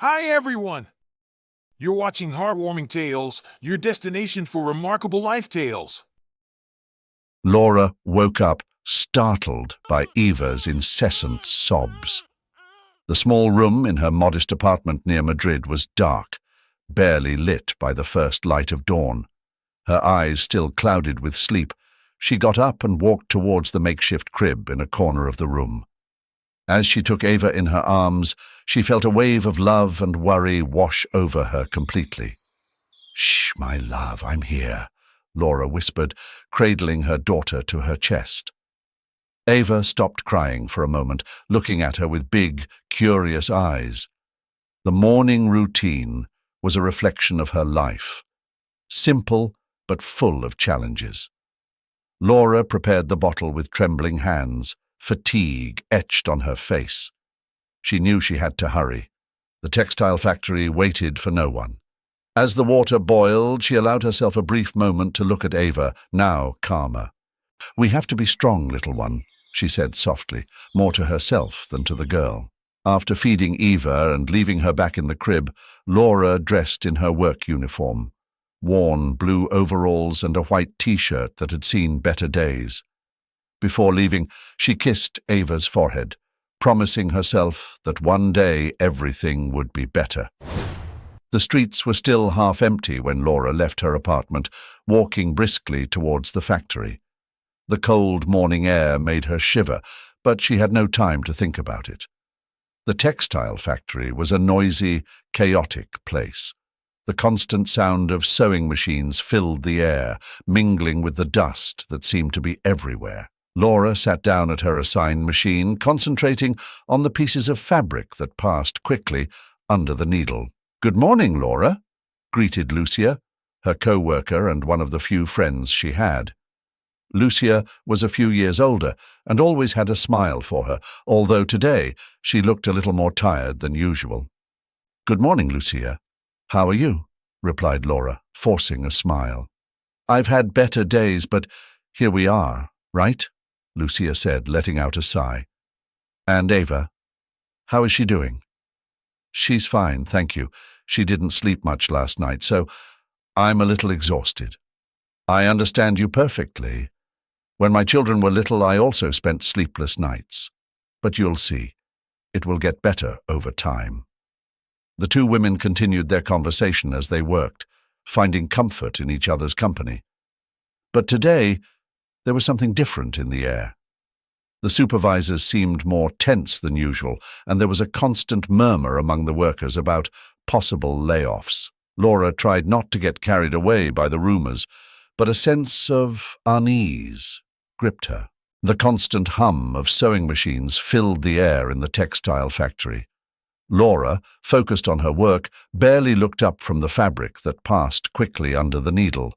Hi, everyone! You're watching Heartwarming Tales, your destination for remarkable life tales. Laura woke up, startled by Eva's incessant sobs. The small room in her modest apartment near Madrid was dark, barely lit by the first light of dawn. Her eyes still clouded with sleep, she got up and walked towards the makeshift crib in a corner of the room. As she took Eva in her arms, she felt a wave of love and worry wash over her completely. "Shh, my love, I'm here," Laura whispered, cradling her daughter to her chest. Eva stopped crying for a moment, looking at her with big, curious eyes. The morning routine was a reflection of her life, simple but full of challenges. Laura prepared the bottle with trembling hands, fatigue etched on her face. She knew she had to hurry. The textile factory waited for no one. As the water boiled, she allowed herself a brief moment to look at Eva, now calmer. "We have to be strong, little one," she said softly, more to herself than to the girl. After feeding Eva and leaving her back in the crib, Laura dressed in her work uniform, worn blue overalls and a white t-shirt that had seen better days. Before leaving, she kissed Eva's forehead, promising herself that one day everything would be better. The streets were still half empty when Laura left her apartment, walking briskly towards the factory. The cold morning air made her shiver, but she had no time to think about it. The textile factory was a noisy, chaotic place. The constant sound of sewing machines filled the air, mingling with the dust that seemed to be everywhere. Laura sat down at her assigned machine, concentrating on the pieces of fabric that passed quickly under the needle. "Good morning, Laura," greeted Lucia, her co-worker and one of the few friends she had. Lucia was a few years older and always had a smile for her, although today she looked a little more tired than usual. "Good morning, Lucia. How are you?" replied Laura, forcing a smile. "I've had better days, but here we are, right?" Lucia said, letting out a sigh. "And Eva, how is she doing?" "She's fine, thank you. She didn't sleep much last night, so I'm a little exhausted." "I understand you perfectly. When my children were little, I also spent sleepless nights. But you'll see, it will get better over time." The two women continued their conversation as they worked, finding comfort in each other's company. But today, there was something different in the air. The supervisors seemed more tense than usual, and there was a constant murmur among the workers about possible layoffs. Laura tried not to get carried away by the rumors, but a sense of unease gripped her. The constant hum of sewing machines filled the air in the textile factory. Laura, focused on her work, barely looked up from the fabric that passed quickly under the needle.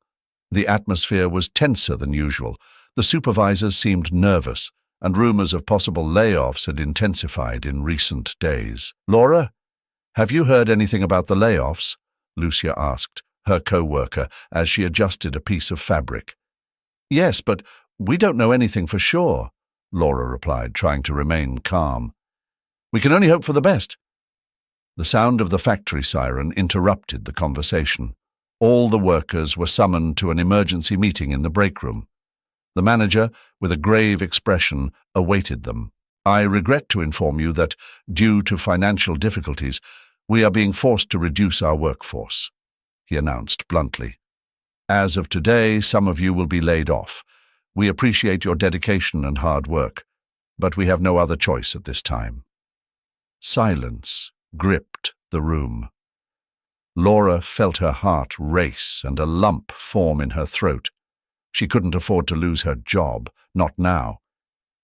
The atmosphere was tenser than usual. The supervisors seemed nervous, and rumors of possible layoffs had intensified in recent days. "Laura, have you heard anything about the layoffs?" Lucia asked, her co-worker, as she adjusted a piece of fabric. "Yes, but we don't know anything for sure," Laura replied, trying to remain calm. "We can only hope for the best." The sound of the factory siren interrupted the conversation. All the workers were summoned to an emergency meeting in the break room. The manager, with a grave expression, awaited them. "I regret to inform you that, due to financial difficulties, we are being forced to reduce our workforce," he announced bluntly. "As of today, some of you will be laid off. We appreciate your dedication and hard work, but we have no other choice at this time." Silence gripped the room. Laura felt her heart race and a lump form in her throat. She couldn't afford to lose her job, not now.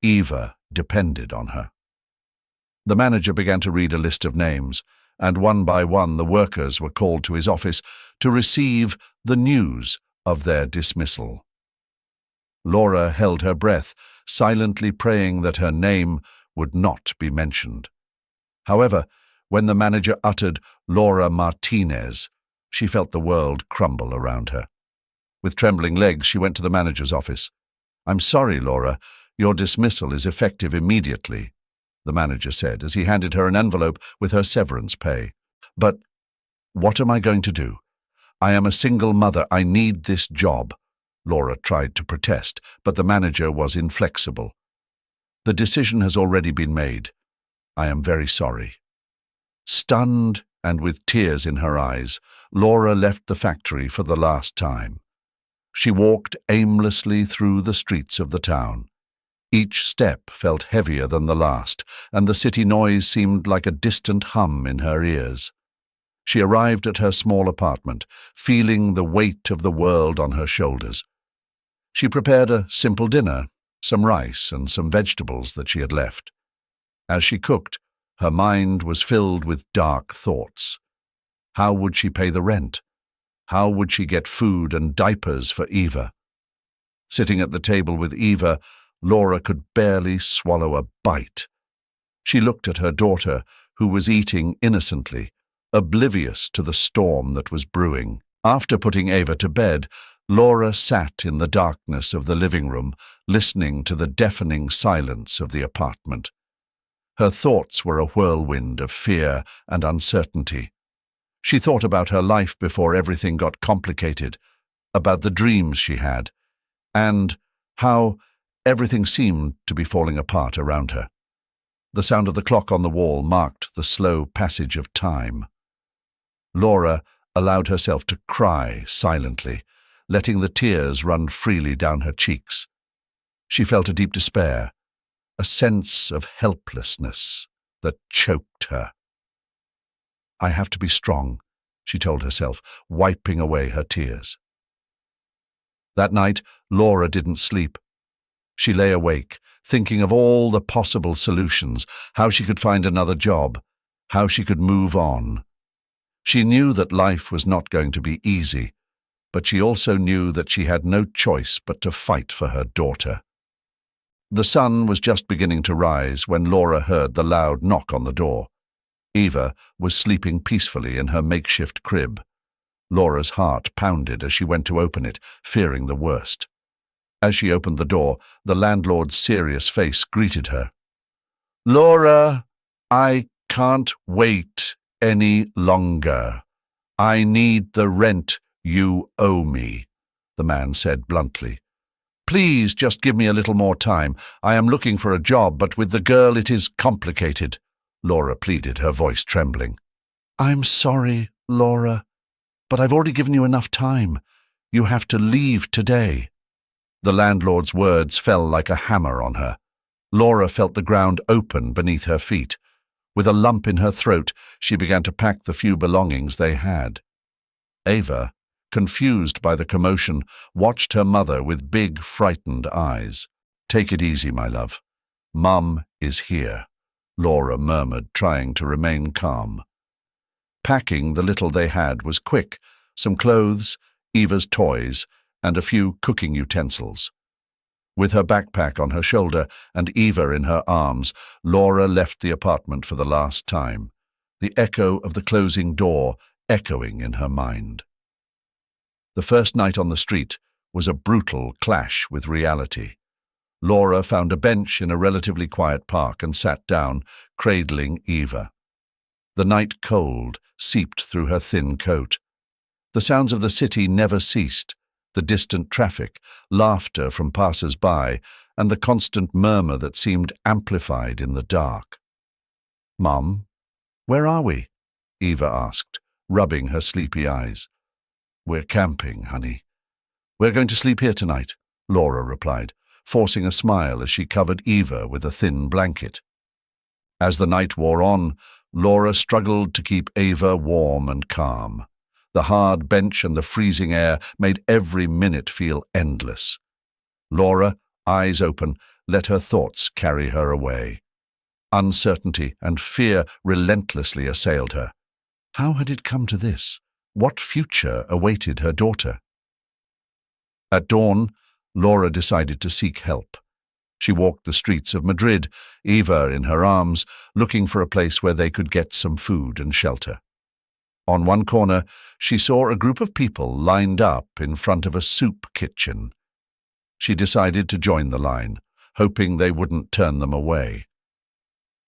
Eva depended on her. The manager began to read a list of names, and one by one the workers were called to his office to receive the news of their dismissal. Laura held her breath, silently praying that her name would not be mentioned. However, when the manager uttered Laura Martinez, she felt the world crumble around her. With trembling legs, she went to the manager's office. "I'm sorry, Laura. Your dismissal is effective immediately," the manager said as he handed her an envelope with her severance pay. But what am I going to do? I am a single mother. I need this job. Laura tried to protest, but the manager was inflexible. The decision has already been made. I am very sorry. Stunned and with tears in her eyes, Laura left the factory for the last time. She walked aimlessly through the streets of the town. Each step felt heavier than the last, and the city noise seemed like a distant hum in her ears. She arrived at her small apartment, feeling the weight of the world on her shoulders. She prepared a simple dinner, some rice and some vegetables that she had left. As she cooked, her mind was filled with dark thoughts. How would she pay the rent? How would she get food and diapers for Eva? Sitting at the table with Eva, Laura could barely swallow a bite. She looked at her daughter, who was eating innocently, oblivious to the storm that was brewing. After putting Eva to bed, Laura sat in the darkness of the living room, listening to the deafening silence of the apartment. Her thoughts were a whirlwind of fear and uncertainty. She thought about her life before everything got complicated, about the dreams she had, and how everything seemed to be falling apart around her. The sound of the clock on the wall marked the slow passage of time. Laura allowed herself to cry silently, letting the tears run freely down her cheeks. She felt a deep despair, a sense of helplessness that choked her. I have to be strong, she told herself, wiping away her tears. That night, Laura didn't sleep. She lay awake, thinking of all the possible solutions, how she could find another job, how she could move on. She knew that life was not going to be easy, but she also knew that she had no choice but to fight for her daughter. The sun was just beginning to rise when Laura heard the loud knock on the door. Eva was sleeping peacefully in her makeshift crib. Laura's heart pounded as she went to open it, fearing the worst. As she opened the door, the landlord's serious face greeted her. "Laura, I can't wait any longer. I need the rent you owe me," the man said bluntly. "Please just give me a little more time. I am looking for a job, but with the girl it is complicated," Laura pleaded, her voice trembling. "I'm sorry, Laura, but I've already given you enough time. You have to leave today." The landlord's words fell like a hammer on her. Laura felt the ground open beneath her feet. With a lump in her throat, she began to pack the few belongings they had. Eva, confused by the commotion, watched her mother with big, frightened eyes. "Take it easy, my love. Mum is here," Laura murmured, trying to remain calm. Packing the little they had was quick: some clothes, Eva's toys, and a few cooking utensils. With her backpack on her shoulder and Eva in her arms, Laura left the apartment for the last time, the echo of the closing door echoing in her mind. The first night on the street was a brutal clash with reality. Laura found a bench in a relatively quiet park and sat down, cradling Eva. The night cold seeped through her thin coat. The sounds of the city never ceased: the distant traffic, laughter from passers-by, and the constant murmur that seemed amplified in the dark. "Mum, where are we?" Eva asked, rubbing her sleepy eyes. "We're camping, honey. We're going to sleep here tonight," Laura replied, forcing a smile as she covered Eva with a thin blanket. As the night wore on, Laura struggled to keep Eva warm and calm. The hard bench and the freezing air made every minute feel endless. Laura, eyes open, let her thoughts carry her away. Uncertainty and fear relentlessly assailed her. How had it come to this? What future awaited her daughter? At dawn, Laura decided to seek help. She walked the streets of Madrid, Eva in her arms, looking for a place where they could get some food and shelter. On one corner, she saw a group of people lined up in front of a soup kitchen. She decided to join the line, hoping they wouldn't turn them away.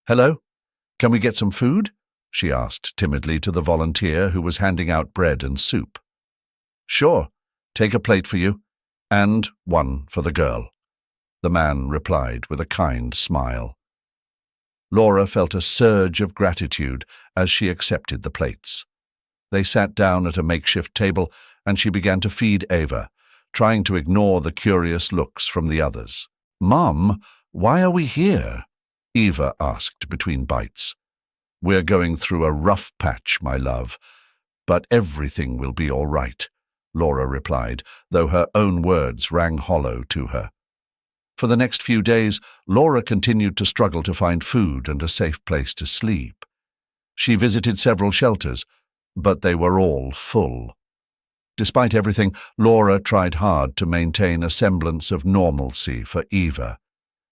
"Hello? Can we get some food?" she asked timidly to the volunteer who was handing out bread and soup. "Sure, take a plate for you, and one for the girl," the man replied with a kind smile. Laura felt a surge of gratitude as she accepted the plates. They sat down at a makeshift table, and she began to feed Ava, trying to ignore the curious looks from the others. "Mom, why are we here?" Eva asked between bites. "We're going through a rough patch, my love, but everything will be all right," Laura replied, though her own words rang hollow to her. For the next few days, Laura continued to struggle to find food and a safe place to sleep. She visited several shelters, but they were all full. Despite everything, Laura tried hard to maintain a semblance of normalcy for Eva.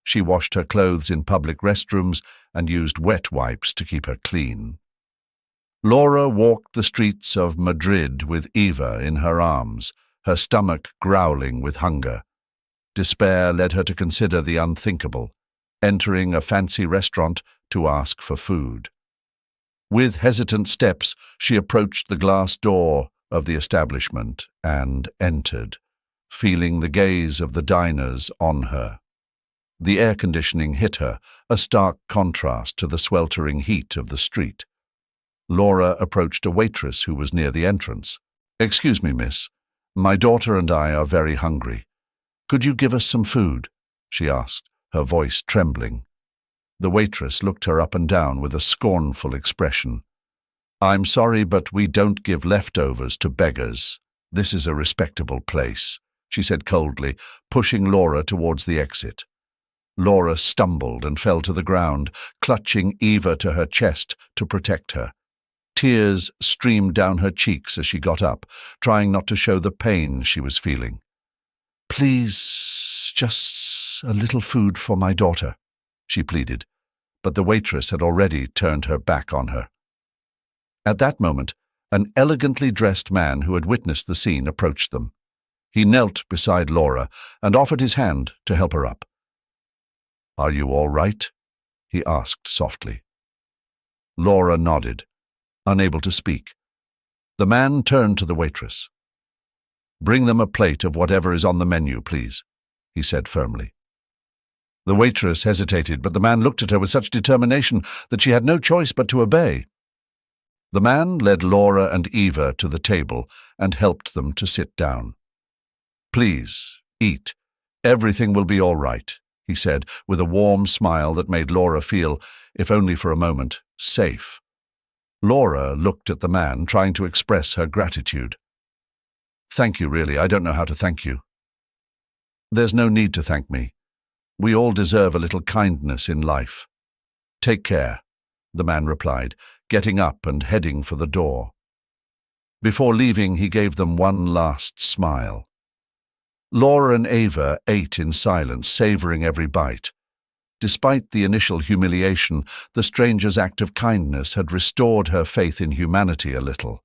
She washed her clothes in public restrooms and used wet wipes to keep her clean. Laura walked the streets of Madrid with Eva in her arms, her stomach growling with hunger. Despair led her to consider the unthinkable, entering a fancy restaurant to ask for food. With hesitant steps, she approached the glass door of the establishment and entered, feeling the gaze of the diners on her. The air conditioning hit her, a stark contrast to the sweltering heat of the street. Laura approached a waitress who was near the entrance. "Excuse me, miss. My daughter and I are very hungry. Could you give us some food?" she asked, her voice trembling. The waitress looked her up and down with a scornful expression. "I'm sorry, but we don't give leftovers to beggars. This is a respectable place," she said coldly, pushing Laura towards the exit. Laura stumbled and fell to the ground, clutching Eva to her chest to protect her. Tears streamed down her cheeks as she got up, trying not to show the pain she was feeling. "Please, just a little food for my daughter," she pleaded, but the waitress had already turned her back on her. At that moment, an elegantly dressed man who had witnessed the scene approached them. He knelt beside Laura and offered his hand to help her up. "Are you all right?" he asked softly. Laura nodded, unable to speak. The man turned to the waitress. "Bring them a plate of whatever is on the menu, please," he said firmly. The waitress hesitated, but the man looked at her with such determination that she had no choice but to obey. The man led Laura and Eva to the table and helped them to sit down. "Please, eat. Everything will be all right," he said, with a warm smile that made Laura feel, if only for a moment, safe. Laura looked at the man, trying to express her gratitude. "Thank you, really. I don't know how to thank you." "There's no need to thank me. We all deserve a little kindness in life. Take care," the man replied, getting up and heading for the door. Before leaving, he gave them one last smile. Laura and Ava ate in silence, savoring every bite. Despite the initial humiliation, the stranger's act of kindness had restored her faith in humanity a little.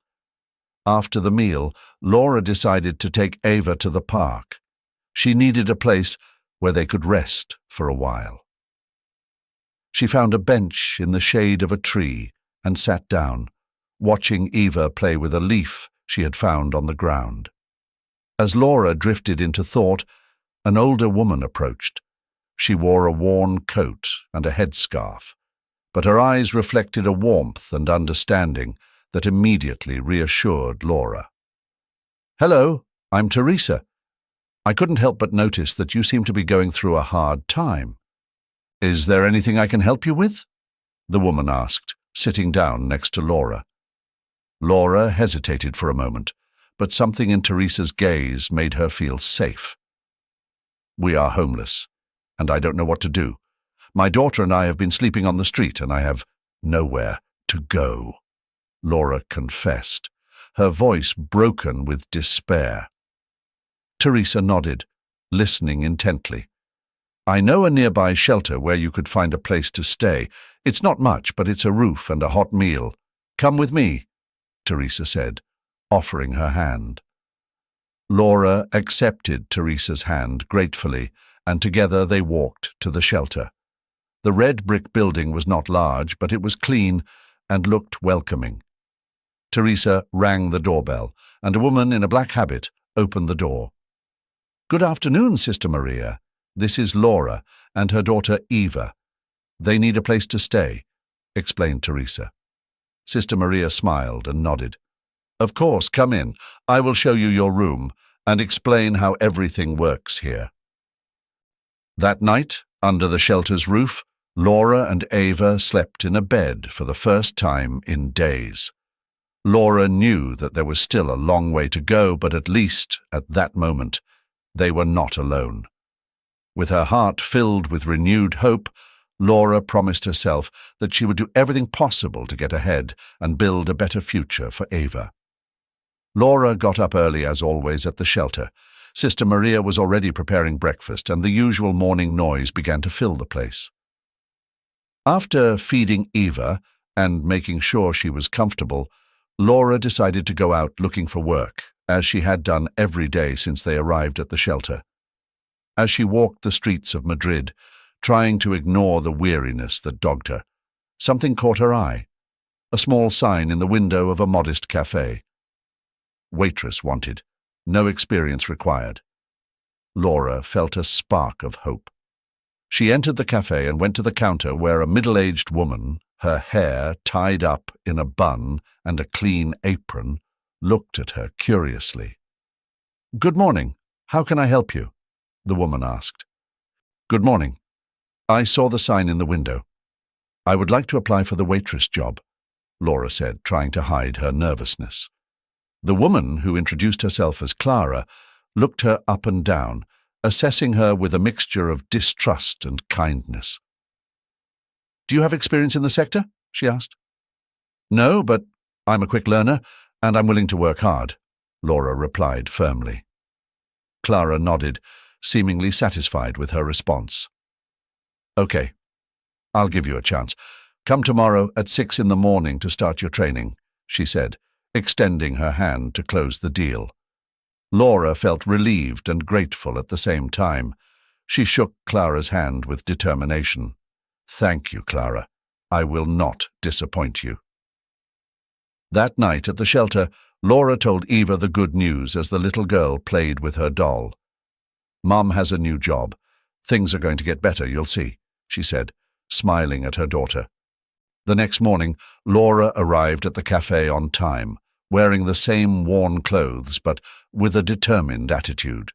After the meal, Laura decided to take Ava to the park. She needed a place where they could rest for a while. She found a bench in the shade of a tree and sat down, watching Eva play with a leaf she had found on the ground. As Laura drifted into thought, an older woman approached. She wore a worn coat and a headscarf, but her eyes reflected a warmth and understanding that immediately reassured Laura. "Hello, I'm Teresa. I couldn't help but notice that you seem to be going through a hard time. Is there anything I can help you with?" the woman asked, sitting down next to Laura. Laura hesitated for a moment, but something in Teresa's gaze made her feel safe. "We are homeless, and I don't know what to do. My daughter and I have been sleeping on the street, and I have nowhere to go," Laura confessed, her voice broken with despair. Teresa nodded, listening intently. "I know a nearby shelter where you could find a place to stay. It's not much, but it's a roof and a hot meal. Come with me," Teresa said, offering her hand. Laura accepted Teresa's hand gratefully, and together they walked to the shelter. The red brick building was not large, but it was clean, and looked welcoming. Teresa rang the doorbell, and a woman in a black habit opened the door. "Good afternoon, Sister Maria. This is Laura and her daughter Eva. They need a place to stay," explained Teresa. Sister Maria smiled and nodded. "Of course, come in. I will show you your room and explain how everything works here." That night, under the shelter's roof, Laura and Eva slept in a bed for the first time in days. Laura knew that there was still a long way to go, but at least, at that moment, they were not alone. With her heart filled with renewed hope, Laura promised herself that she would do everything possible to get ahead and build a better future for Eva. Laura got up early as always at the shelter. Sister Maria was already preparing breakfast, and the usual morning noise began to fill the place. After feeding Eva and making sure she was comfortable, Laura decided to go out looking for work, as she had done every day since they arrived at the shelter. As she walked the streets of Madrid, trying to ignore the weariness that dogged her, something caught her eye: a small sign in the window of a modest cafe. "Waitress wanted. No experience required." Laura felt a spark of hope. She entered the cafe and went to the counter where a middle-aged woman, her hair tied up in a bun and a clean apron, looked at her curiously. "Good morning. How can I help you?" the woman asked. "Good morning. I saw the sign in the window. I would like to apply for the waitress job," Laura said, trying to hide her nervousness. The woman, who introduced herself as Clara, looked her up and down, assessing her with a mixture of distrust and kindness. "Do you have experience in the sector?" she asked. "No, but I'm a quick learner, and I'm willing to work hard," Laura replied firmly. Clara nodded, seemingly satisfied with her response. "Okay, I'll give you a chance. Come tomorrow at 6 in the morning to start your training," she said, extending her hand to close the deal. Laura felt relieved and grateful at the same time. She shook Clara's hand with determination. "Thank you, Clara. I will not disappoint you." That night at the shelter, Laura told Eva the good news as the little girl played with her doll. "Mom has a new job. Things are going to get better, you'll see," she said, smiling at her daughter. The next morning, Laura arrived at the cafe on time, wearing the same worn clothes but with a determined attitude.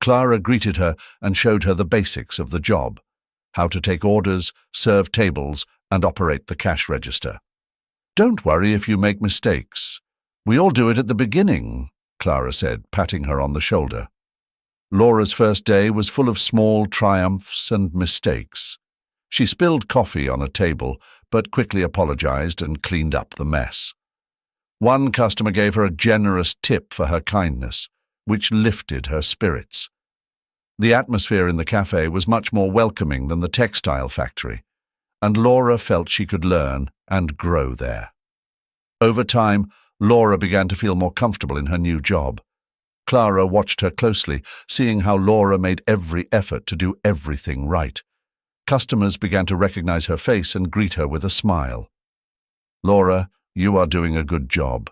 Clara greeted her and showed her the basics of the job: how to take orders, serve tables, and operate the cash register. "Don't worry if you make mistakes. We all do it at the beginning," Clara said, patting her on the shoulder. Laura's first day was full of small triumphs and mistakes. She spilled coffee on a table, but quickly apologized and cleaned up the mess. One customer gave her a generous tip for her kindness, which lifted her spirits. The atmosphere in the cafe was much more welcoming than the textile factory, and Laura felt she could learn and grow there. Over time, Laura began to feel more comfortable in her new job. Clara watched her closely, seeing how Laura made every effort to do everything right. Customers began to recognize her face and greet her with a smile. "Laura, you are doing a good job."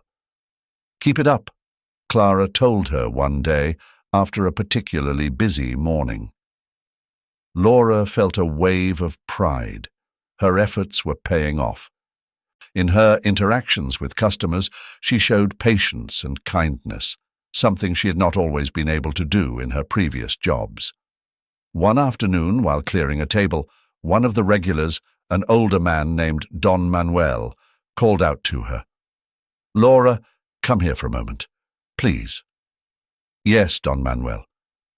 "Keep it up," Clara told her one day after a particularly busy morning. Laura felt a wave of pride. Her efforts were paying off. In her interactions with customers, she showed patience and kindness, something she had not always been able to do in her previous jobs. One afternoon, while clearing a table, one of the regulars, an older man named Don Manuel, called out to her. "Laura, come here for a moment, please." "Yes, Don Manuel.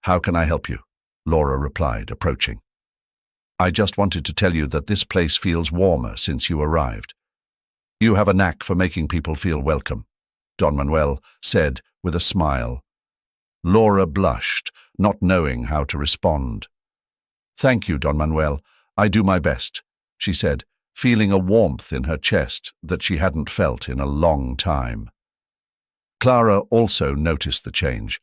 How can I help you?" Laura replied, approaching. "I just wanted to tell you that this place feels warmer since you arrived. You have a knack for making people feel welcome," Don Manuel said with a smile. Laura blushed, not knowing how to respond. "Thank you, Don Manuel. I do my best," she said, feeling a warmth in her chest that she hadn't felt in a long time. Clara also noticed the change.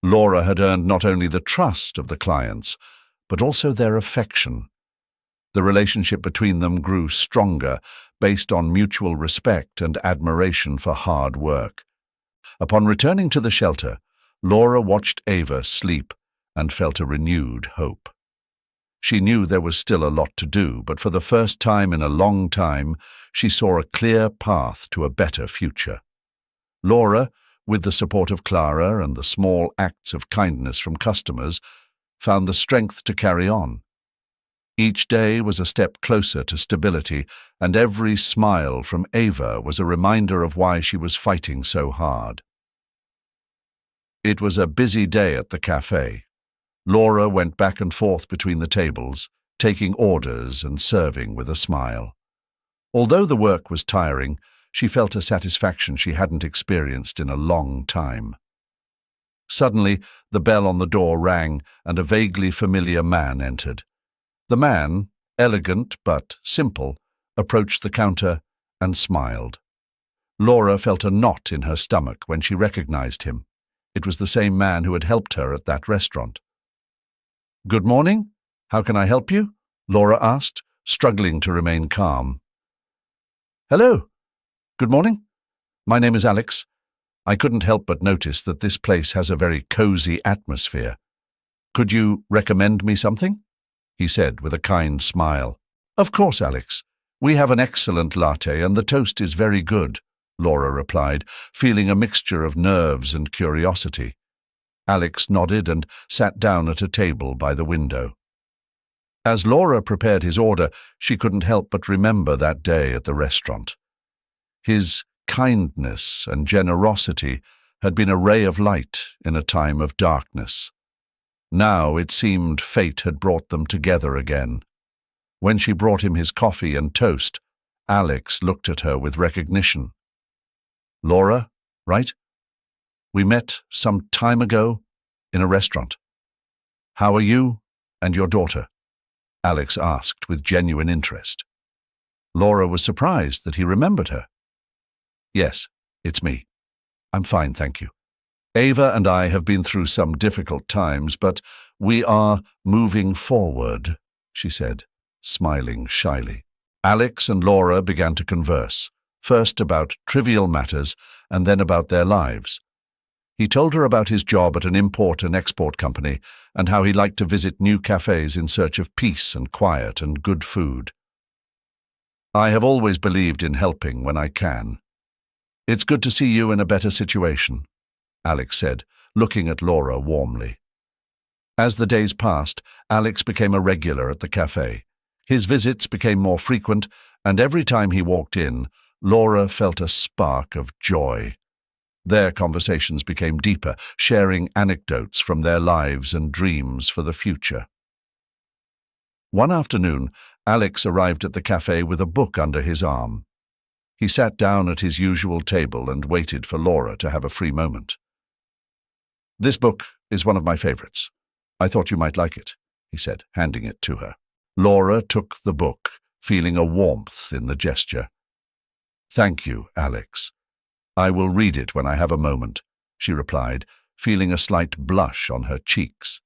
Laura had earned not only the trust of the clients, but also their affection. The relationship between them grew stronger, based on mutual respect and admiration for hard work. Upon returning to the shelter, Laura watched Ava sleep and felt a renewed hope. She knew there was still a lot to do, but for the first time in a long time, she saw a clear path to a better future. Laura, with the support of Clara and the small acts of kindness from customers, found the strength to carry on. Each day was a step closer to stability, and every smile from Ava was a reminder of why she was fighting so hard. It was a busy day at the cafe. Laura went back and forth between the tables, taking orders and serving with a smile. Although the work was tiring, she felt a satisfaction she hadn't experienced in a long time. Suddenly, the bell on the door rang, and a vaguely familiar man entered. The man, elegant but simple, approached the counter and smiled. Laura felt a knot in her stomach when she recognized him. It was the same man who had helped her at that restaurant. "Good morning. How can I help you?" Laura asked, struggling to remain calm. "Hello. Good morning. My name is Alex. I couldn't help but notice that this place has a very cozy atmosphere. Could you recommend me something?" he said with a kind smile. "Of course, Alex. We have an excellent latte and the toast is very good," Laura replied, feeling a mixture of nerves and curiosity. Alex nodded and sat down at a table by the window. As Laura prepared his order, she couldn't help but remember that day at the restaurant. His kindness and generosity had been a ray of light in a time of darkness. Now it seemed fate had brought them together again. When she brought him his coffee and toast, Alex looked at her with recognition. "Laura, right? We met some time ago in a restaurant. How are you and your daughter?" Alex asked with genuine interest. Laura was surprised that he remembered her. "Yes, it's me. I'm fine, thank you. Ava and I have been through some difficult times, but we are moving forward," she said, smiling shyly. Alex and Laura began to converse, first about trivial matters and then about their lives. He told her about his job at an import and export company and how he liked to visit new cafes in search of peace and quiet and good food. "I have always believed in helping when I can. It's good to see you in a better situation," Alex said, looking at Laura warmly. As the days passed, Alex became a regular at the cafe. His visits became more frequent, and every time he walked in, Laura felt a spark of joy. Their conversations became deeper, sharing anecdotes from their lives and dreams for the future. One afternoon, Alex arrived at the cafe with a book under his arm. He sat down at his usual table and waited for Laura to have a free moment. "This book is one of my favorites. I thought you might like it," he said, handing it to her. Laura took the book, feeling a warmth in the gesture. "Thank you, Alex. I will read it when I have a moment," she replied, feeling a slight blush on her cheeks.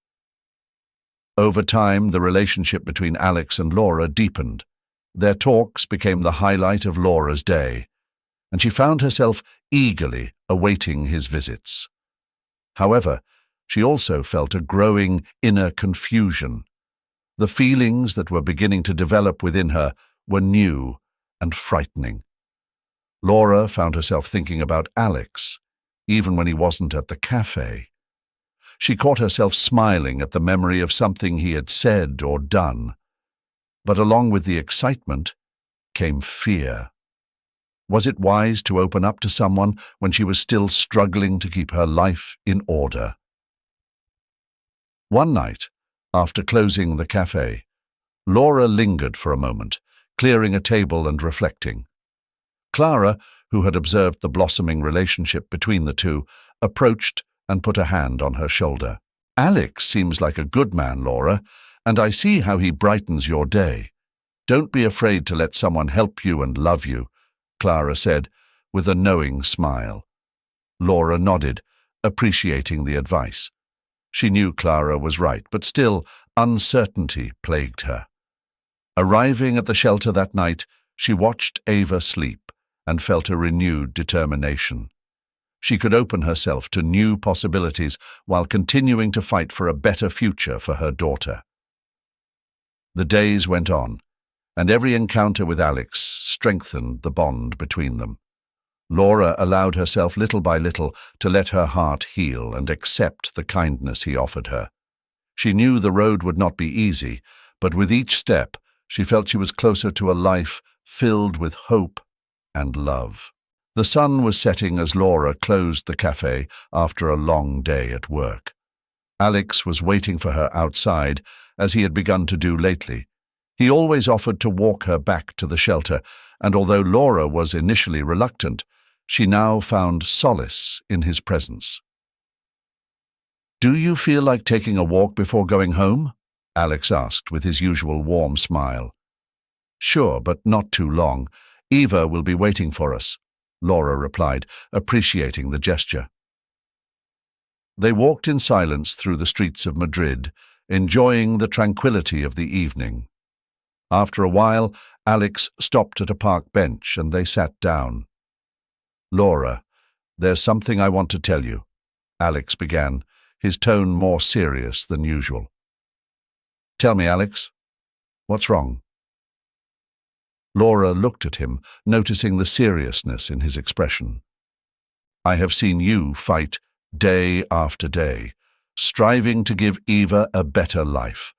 Over time, the relationship between Alex and Laura deepened. Their talks became the highlight of Laura's day, and she found herself eagerly awaiting his visits. However, she also felt a growing inner confusion. The feelings that were beginning to develop within her were new and frightening. Laura found herself thinking about Alex, even when he wasn't at the cafe. She caught herself smiling at the memory of something he had said or done. But along with the excitement came fear. Was it wise to open up to someone when she was still struggling to keep her life in order? One night, after closing the cafe, Laura lingered for a moment, clearing a table and reflecting. Clara, who had observed the blossoming relationship between the two, approached and put a hand on her shoulder. "Alex seems like a good man, Laura, and I see how he brightens your day. Don't be afraid to let someone help you and love you," Clara said, with a knowing smile. Laura nodded, appreciating the advice. She knew Clara was right, but still, uncertainty plagued her. Arriving at the shelter that night, she watched Ava sleep and felt a renewed determination. She could open herself to new possibilities while continuing to fight for a better future for her daughter. The days went on, and every encounter with Alex strengthened the bond between them. Laura allowed herself little by little to let her heart heal and accept the kindness he offered her. She knew the road would not be easy, but with each step, she felt she was closer to a life filled with hope and love. The sun was setting as Laura closed the cafe after a long day at work. Alex was waiting for her outside, as he had begun to do lately. He always offered to walk her back to the shelter, and although Laura was initially reluctant, she now found solace in his presence. "Do you feel like taking a walk before going home?" Alex asked with his usual warm smile. "Sure, but not too long. Eva will be waiting for us," Laura replied, appreciating the gesture. They walked in silence through the streets of Madrid, enjoying the tranquility of the evening. After a while, Alex stopped at a park bench and they sat down. "Laura, there's something I want to tell you," Alex began, his tone more serious than usual. "Tell me, Alex. What's wrong?" Laura looked at him, noticing the seriousness in his expression. "I have seen you fight day after day, striving to give Eva a better life,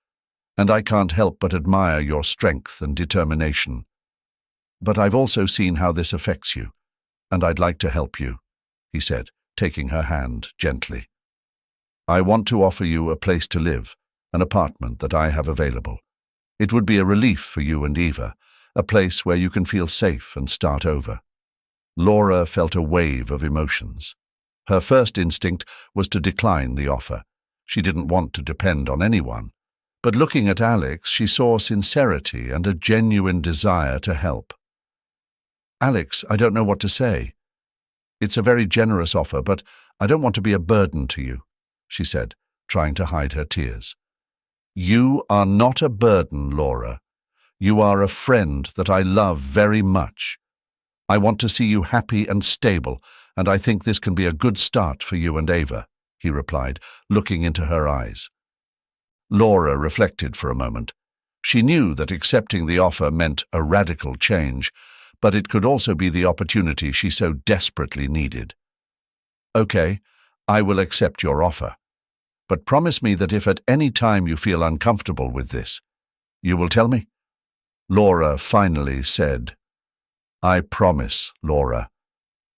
and I can't help but admire your strength and determination. But I've also seen how this affects you, and I'd like to help you," he said, taking her hand gently. "I want to offer you a place to live, an apartment that I have available. It would be a relief for you and Eva, a place where you can feel safe and start over." Laura felt a wave of emotions. Her first instinct was to decline the offer. She didn't want to depend on anyone. But looking at Alex, she saw sincerity and a genuine desire to help. "Alex, I don't know what to say. It's a very generous offer, but I don't want to be a burden to you," she said, trying to hide her tears. "You are not a burden, Laura. You are a friend that I love very much. I want to see you happy and stable, and I think this can be a good start for you and Ava," he replied, looking into her eyes. Laura reflected for a moment. She knew that accepting the offer meant a radical change, but it could also be the opportunity she so desperately needed. "Okay, I will accept your offer. But promise me that if at any time you feel uncomfortable with this, you will tell me?" Laura finally said, "I promise, Laura.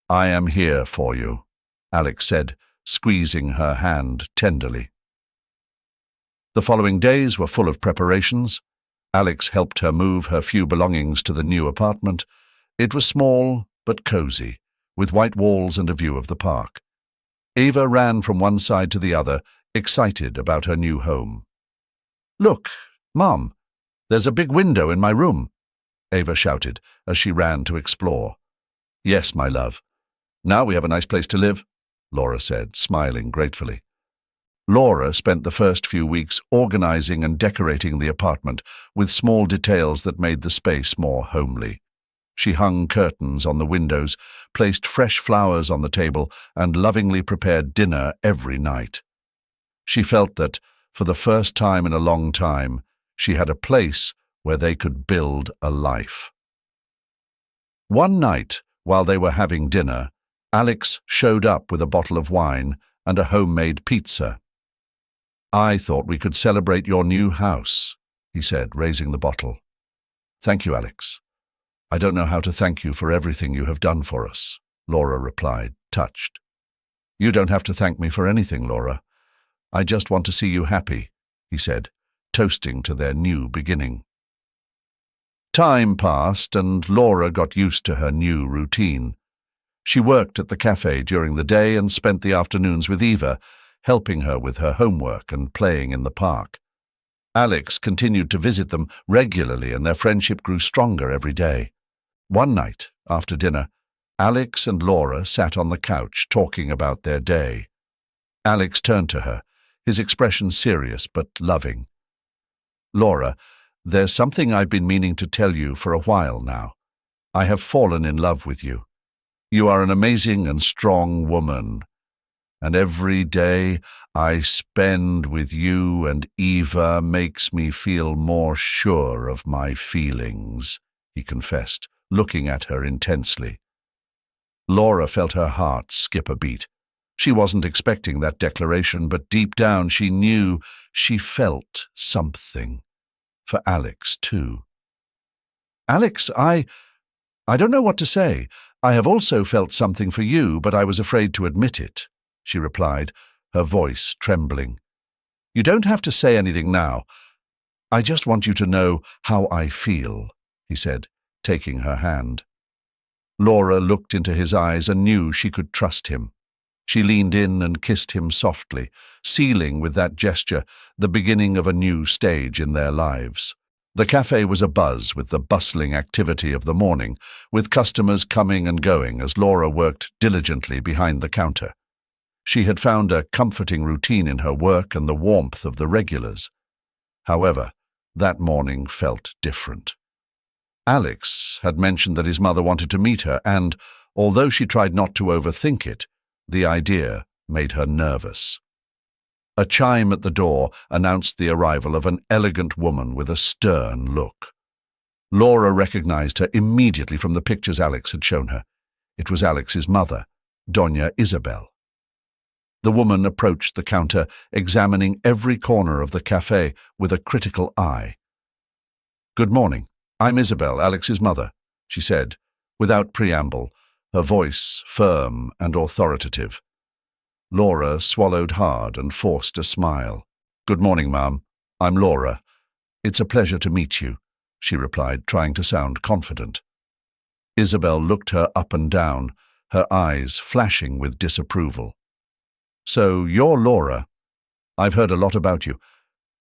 I am here for you," Alex said, squeezing her hand tenderly. The following days were full of preparations. Alex helped her move her few belongings to the new apartment. It was small but cozy, with white walls and a view of the park. Ava ran from one side to the other, excited about her new home. "Look, Mom, there's a big window in my room," Ava shouted as she ran to explore. "Yes, my love. Now we have a nice place to live," Laura said, smiling gratefully. Laura spent the first few weeks organizing and decorating the apartment with small details that made the space more homely. She hung curtains on the windows, placed fresh flowers on the table, and lovingly prepared dinner every night. She felt that, for the first time in a long time, she had a place where they could build a life. One night, while they were having dinner, Alex showed up with a bottle of wine and a homemade pizza. "I thought we could celebrate your new house," he said, raising the bottle. "Thank you, Alex. I don't know how to thank you for everything you have done for us," Laura replied, touched. "You don't have to thank me for anything, Laura. I just want to see you happy," he said, toasting to their new beginning. Time passed and Laura got used to her new routine. She worked at the cafe during the day and spent the afternoons with Eva, helping her with her homework and playing in the park. Alex continued to visit them regularly and their friendship grew stronger every day. One night, after dinner, Alex and Laura sat on the couch talking about their day. Alex turned to her, his expression serious but loving. "Laura, There's something I've been meaning to tell you for a while now. I have fallen in love with you. You are an amazing and strong woman, and every day I spend with you and Eva makes me feel more sure of my feelings," he confessed, looking at her intensely. Laura felt her heart skip a beat. She wasn't expecting that declaration, but deep down she knew she felt something. For Alex, too. "Alex, I don't know what to say. I have also felt something for you, but I was afraid to admit it," she replied, her voice trembling. "You don't have to say anything now. I just want you to know how I feel," he said, taking her hand. Laura looked into his eyes and knew she could trust him. She leaned in and kissed him softly, sealing with that gesture the beginning of a new stage in their lives. The cafe was abuzz with the bustling activity of the morning, with customers coming and going as Laura worked diligently behind the counter. She had found a comforting routine in her work and the warmth of the regulars. However, that morning felt different. Alex had mentioned that his mother wanted to meet her, and, although she tried not to overthink it, the idea made her nervous. A chime at the door announced the arrival of an elegant woman with a stern look. Laura recognized her immediately from the pictures Alex had shown her. It was Alex's mother, Doña Isabel. The woman approached the counter, examining every corner of the cafe with a critical eye. "Good morning. I'm Isabel, Alex's mother," she said, without preamble, her voice firm and authoritative. Laura swallowed hard and forced a smile. "Good morning, Ma'am. I'm Laura. It's a pleasure to meet you," she replied, trying to sound confident. Isabel looked her up and down, her eyes flashing with disapproval. "So you're Laura. I've heard a lot about you.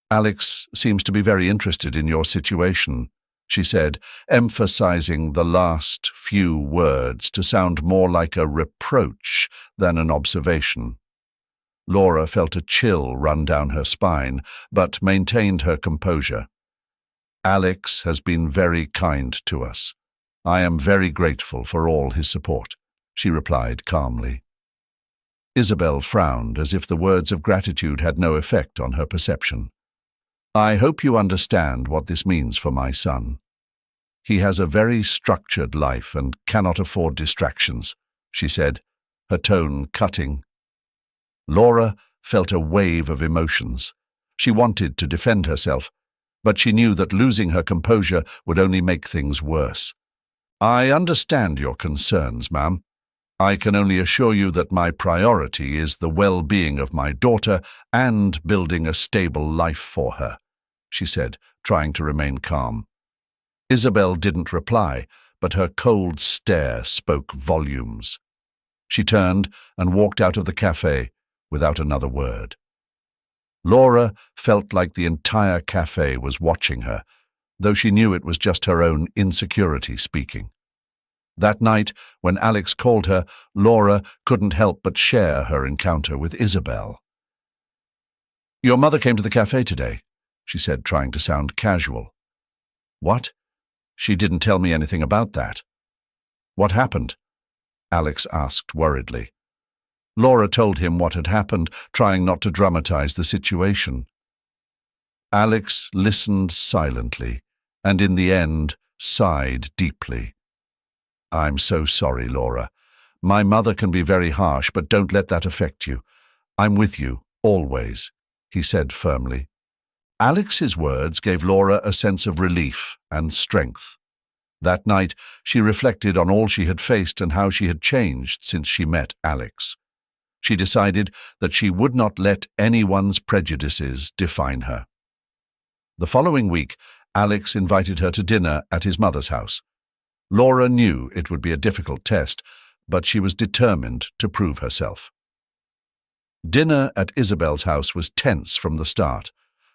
Alex seems to be very interested in your situation," she said, emphasizing the last few words to sound more like a reproach than an observation. Laura felt a chill run down her spine, but maintained her composure. "Alex has been very kind to us. I am very grateful for all his support," she replied calmly. Isabel frowned as if the words of gratitude had no effect on her perception. "I hope you understand what this means for my son. He has a very structured life and cannot afford distractions," she said, her tone cutting. Laura felt a wave of emotions. She wanted to defend herself, but she knew that losing her composure would only make things worse. "I understand your concerns, ma'am. I can only assure you that my priority is the well-being of my daughter and building a stable life for her," she said, trying to remain calm. Isabel didn't reply, but her cold stare spoke volumes. She turned and walked out of the cafe without another word. Laura felt like the entire cafe was watching her, though she knew it was just her own insecurity speaking. That night, when Alex called her, Laura couldn't help but share her encounter with Isabel. "Your mother came to the cafe today," she said, trying to sound casual. "What? She didn't tell me anything about that." "What happened?" Alex asked worriedly. Laura told him what had happened, trying not to dramatize the situation. Alex listened silently, and in the end sighed deeply. "I'm so sorry, Laura. My mother can be very harsh, but don't let that affect you. I'm with you, always," he said firmly. Alex's words gave Laura a sense of relief and strength. That night, she reflected on all she had faced and how she had changed since she met Alex. She decided that she would not let anyone's prejudices define her. The following week, Alex invited her to dinner at his mother's house. Laura knew it would be a difficult test, but she was determined to prove herself. Dinner at Isabel's house was tense from the start.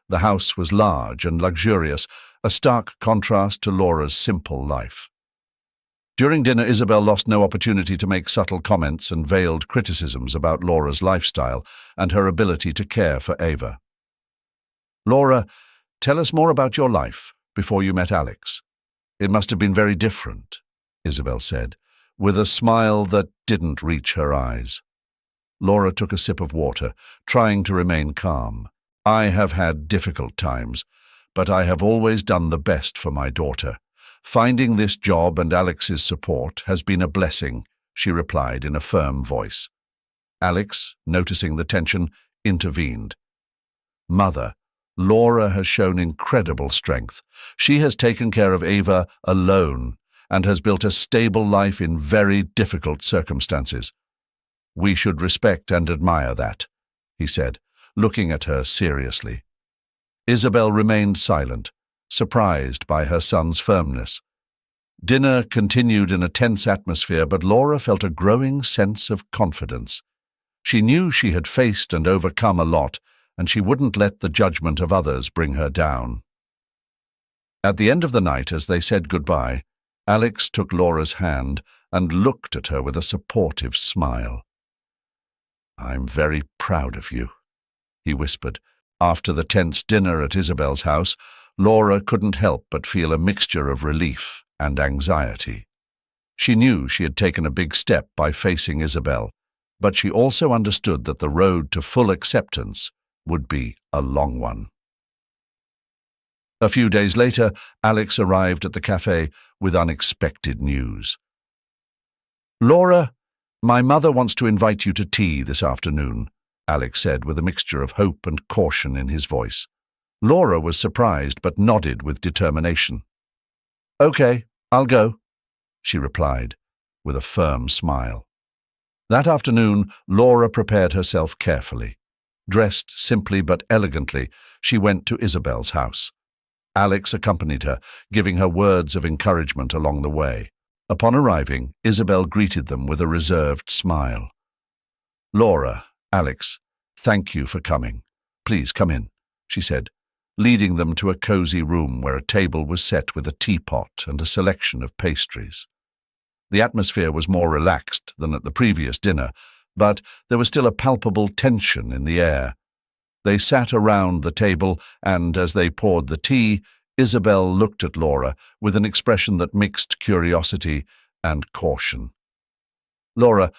The house was large and luxurious, a stark contrast to Laura's simple life. During dinner, Isabel lost no opportunity to make subtle comments and veiled criticisms about Laura's lifestyle and her ability to care for Ava. "Laura, tell us more about your life," before you met Alex? It must have been very different, Isabel said, with a smile that didn't reach her eyes. Laura took a sip of water, trying to remain calm. I have had difficult times, but I have always done the best for my daughter. Finding this job and Alex's support has been a blessing, she replied in a firm voice. Alex, noticing the tension, intervened. Mother, Laura has shown incredible strength. She has taken care of Ava alone and has built a stable life in very difficult circumstances. We should respect and admire that, he said, looking at her seriously. Isabel remained silent, surprised by her son's firmness. Dinner continued in a tense atmosphere, but Laura felt a growing sense of confidence. She knew she had faced and overcome a lot, and she wouldn't let the judgment of others bring her down. At the end of the night, as they said goodbye, Alex took Laura's hand and looked at her with a supportive smile. "I'm very proud of you," he whispered. After the tense dinner at Isabel's house, Laura couldn't help but feel a mixture of relief and anxiety. She knew she had taken a big step by facing Isabel, but she also understood that the road to full acceptance would be a long one. A few days later, Alex arrived at the cafe with unexpected news. "Laura, my mother wants to invite you to tea this afternoon," Alex said with a mixture of hope and caution in his voice. Laura was surprised but nodded with determination. "Okay, I'll go," she replied with a firm smile. That afternoon, Laura prepared herself carefully. Dressed simply but elegantly, she went to Isabel's house. Alex accompanied her, giving her words of encouragement along the way. Upon arriving, Isabel greeted them with a reserved smile. "Laura, Alex, thank you for coming. Please come in," she said, leading them to a cozy room where a table was set with a teapot and a selection of pastries. The atmosphere was more relaxed than at the previous dinner, but there was still a palpable tension in the air. They sat around the table, and as they poured the tea, Isabel looked at Laura with an expression that mixed curiosity and caution. "Laura,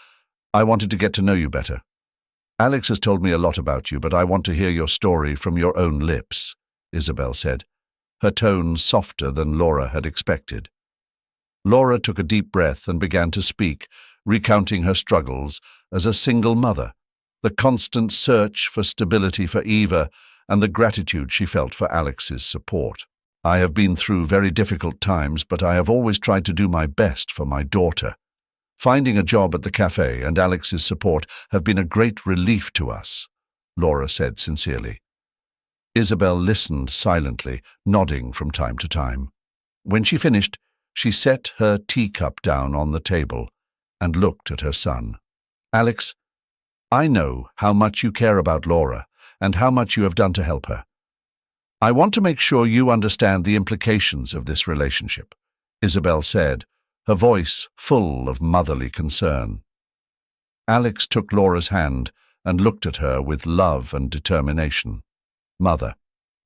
I wanted to get to know you better. Alex has told me a lot about you, but I want to hear your story from your own lips," Isabel said, her tone softer than Laura had expected. Laura took a deep breath and began to speak, recounting her struggles as a single mother, the constant search for stability for Eva, and the gratitude she felt for Alex's support. "I have been through very difficult times, but I have always tried to do my best for my daughter. Finding a job at the cafe and Alex's support have been a great relief to us," Laura said sincerely. Isabel listened silently, nodding from time to time. When she finished, she set her teacup down on the table and looked at her son. "Alex, I know how much you care about Laura and how much you have done to help her. I want to make sure you understand the implications of this relationship," Isabel said, her voice full of motherly concern. Alex took Laura's hand and looked at her with love and determination. "Mother,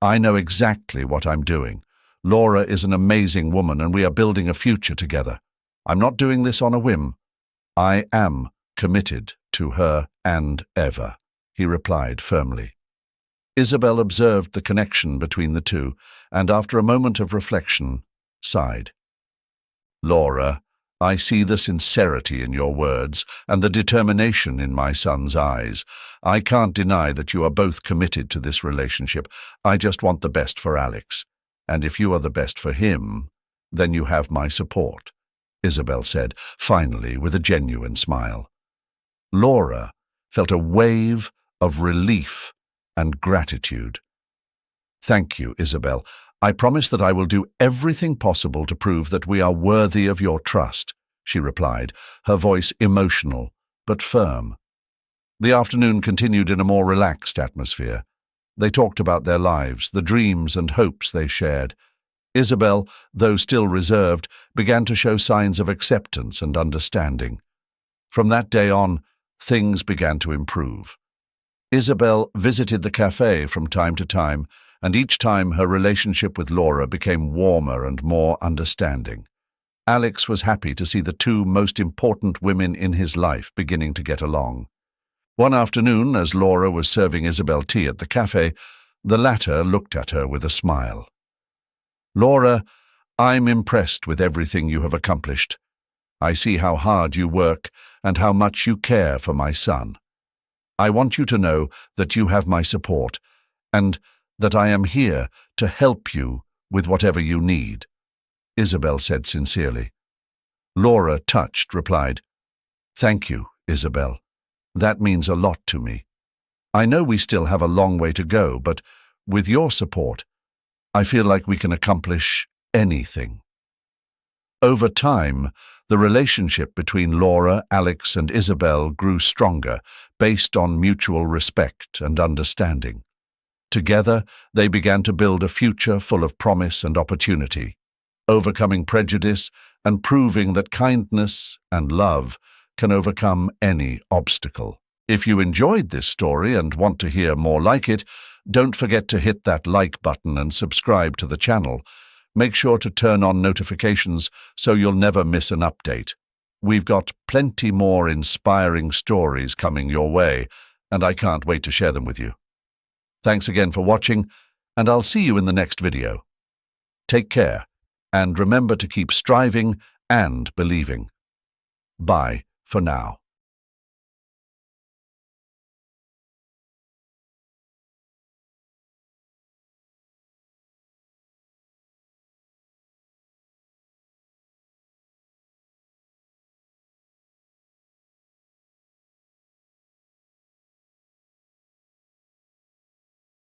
I know exactly what I'm doing. Laura is an amazing woman and we are building a future together. I'm not doing this on a whim. I am committed to her and Eva," he replied firmly. Isabel observed the connection between the two and, after a moment of reflection, sighed. "Laura, I see the sincerity in your words and the determination in my son's eyes. I can't deny that you are both committed to this relationship. I just want the best for Alex. And if you are the best for him, then you have my support," Isabel said, finally, with a genuine smile. Laura felt a wave of relief and gratitude. "Thank you, Isabel. I promise that I will do everything possible to prove that we are worthy of your trust," she replied, her voice emotional but firm. The afternoon continued in a more relaxed atmosphere. They talked about their lives, the dreams and hopes they shared. Isabel, though still reserved, began to show signs of acceptance and understanding. From that day on, things began to improve. Isabel visited the cafe from time to time, and each time her relationship with Laura became warmer and more understanding. Alex was happy to see the two most important women in his life beginning to get along. One afternoon, as Laura was serving Isabel tea at the cafe, the latter looked at her with a smile. "Laura, I'm impressed with everything you have accomplished. I see how hard you work and how much you care for my son. I want you to know that you have my support and that I am here to help you with whatever you need," Isabel said sincerely. Laura, touched, replied, "Thank you, Isabel. That means a lot to me. I know we still have a long way to go, but with your support, I feel like we can accomplish anything." Over time, the relationship between Laura, Alex, and Isabel grew stronger, based on mutual respect and understanding. Together, they began to build a future full of promise and opportunity, overcoming prejudice and proving that kindness and love can overcome any obstacle. If you enjoyed this story and want to hear more like it, don't forget to hit that like button and subscribe to the channel. Make sure to turn on notifications so you'll never miss an update. We've got plenty more inspiring stories coming your way, and I can't wait to share them with you. Thanks again for watching, and I'll see you in the next video. Take care, and remember to keep striving and believing. Bye for now.